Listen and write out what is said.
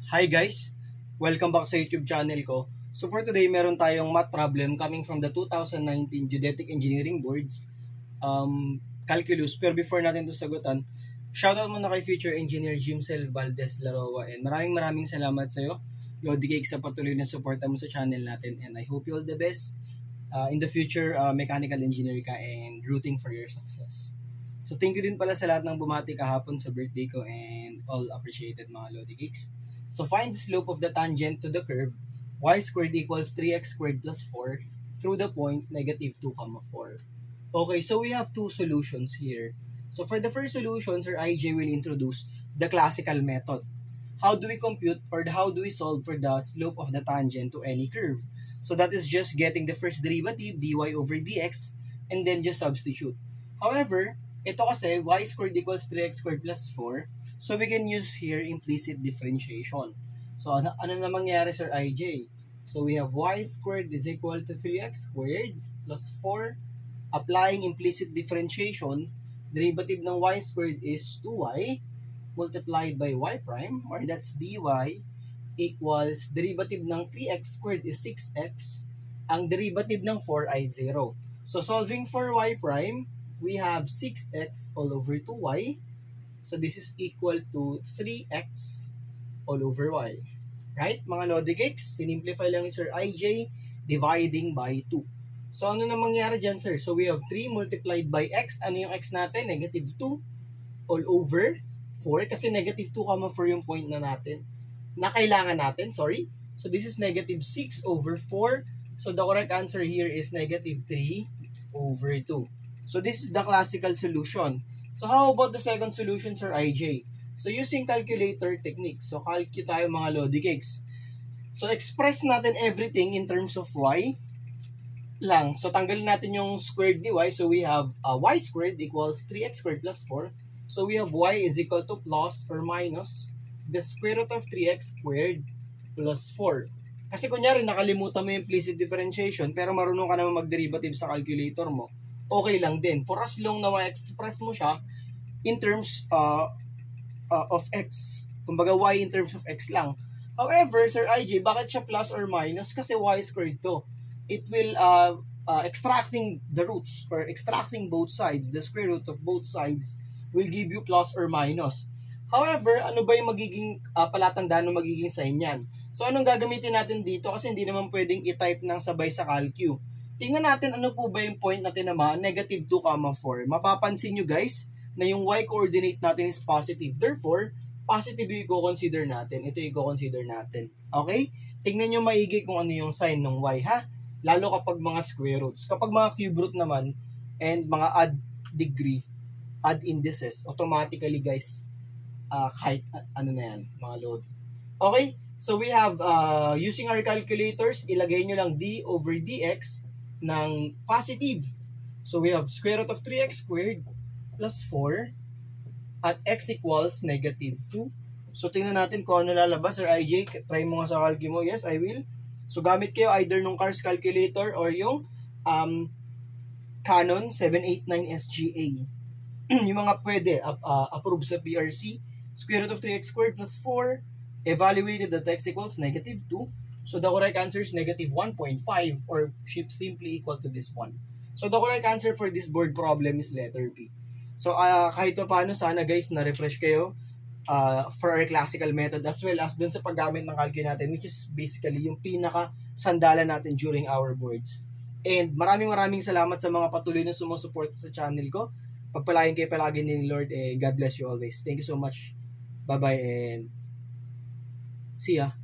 Hi guys! Welcome back sa YouTube channel ko. So for today, meron tayong math problem coming from the 2019 Geodetic Engineering Boards Calculus. Pero before natin ito sagutan, shoutout muna kay future engineer Jimsel Valdez Laroa, and maraming salamat sa iyo, Lodi Cake, sa patuloy na suporta mo sa channel natin, and I hope you all the best in the future. Mechanical engineer ka and rooting for your success. So thank you din pala sa lahat ng bumati kahapon sa birthday ko, and all appreciated mga Lodi Cakes. So find the slope of the tangent to the curve y squared equals 3x squared plus 4 through the point negative 2, 4. Okay, so we have two solutions here. So for the first solution, Sir IJ will introduce the classical method. How do we compute or how do we solve for the slope of the tangent to any curve? So that is just getting the first derivative, dy over dx, and then just substitute. However, ito kasi y squared equals 3x squared plus 4, so we can use here implicit differentiation. So ano na mangyayari, Sir IJ? So we have y squared is equal to 3x squared plus 4. Applying implicit differentiation, derivative ng y squared is 2y multiplied by y prime, or that's dy, equals derivative ng 3x squared is 6x. Ang derivative ng 4 ay 0. So solving for y prime, we have 6x all over 2y. So this is equal to 3x all over y. Right, mga Lodi Cakes? Sinimplify lang ni Sir IJ, dividing by 2. So ano na mangyari dyan, sir? So we have 3 multiplied by x. Ano yung x natin? Negative 2 all over 4. Kasi negative 2, 4 yung point na natin. Na kailangan natin, sorry. So this is negative 6 over 4. So the correct answer here is negative 3 over 2. So this is the classical solution. So how about the second solution, Sir IJ? So using calculator technique. So calculate tayo mga Lodi Cakes. So express natin everything in terms of y lang. So tanggalin natin yung squared dy. So we have y squared equals 3x squared plus 4. So we have y is equal to plus or minus the square root of 3x squared plus 4. Kasi kunyari nakalimutan mo yung implicit differentiation pero marunong ka naman mag-derivative sa calculator mo, okay lang din. For as long na ma-express mo siya in terms of x. Kumbaga y in terms of x lang. However, Sir IJ, bakit siya plus or minus? Kasi y squared to. It will extracting the roots or extracting both sides, the square root of both sides will give you plus or minus. However, ano ba yung magiging palatandaan ng magiging sign yan? So anong gagamitin natin dito? Kasi hindi naman pwedeng i-type ng sabay sa calcu. Tingnan natin ano po ba yung point natin naman, negative 2, 4. Mapapansin nyo guys, na yung y coordinate natin is positive. Therefore, positive yung i-consider natin. Ito yung i-consider natin. Okay? Tingnan nyo maigi kung ano yung sign ng y, ha? Lalo kapag mga square roots. Kapag mga cube root naman, and mga odd degree, odd indices, automatically guys, kahit ano na yan, mga load. Okay? So we have, using our calculators, ilagay nyo lang d over dx ng positive. So we have square root of 3x squared plus 4 at x equals negative 2. So tingnan natin kung ano lalabas, Sir IJ. Try mo nga sa calcu mo. Yes, I will. So gamit kayo either nung Cars calculator or yung Canon 789 SGA. Yung mga pwede approve sa PRC. Square root of 3x squared plus 4, evaluated that x equals negative 2. So the correct answer is negative 1.5, or simply equal to this one. So the correct answer for this board problem is letter B. So kahit pa paano, sana guys na-refresh kayo for our classical method as well as dun sa paggamit ng calcu natin, which is basically yung pinaka-sandalan natin during our boards. And maraming salamat sa mga patuloy na sumusuporta sa channel ko. Pagpalain kayo palagi ni Lord, and God bless you always. Thank you so much. Bye-bye and see ya.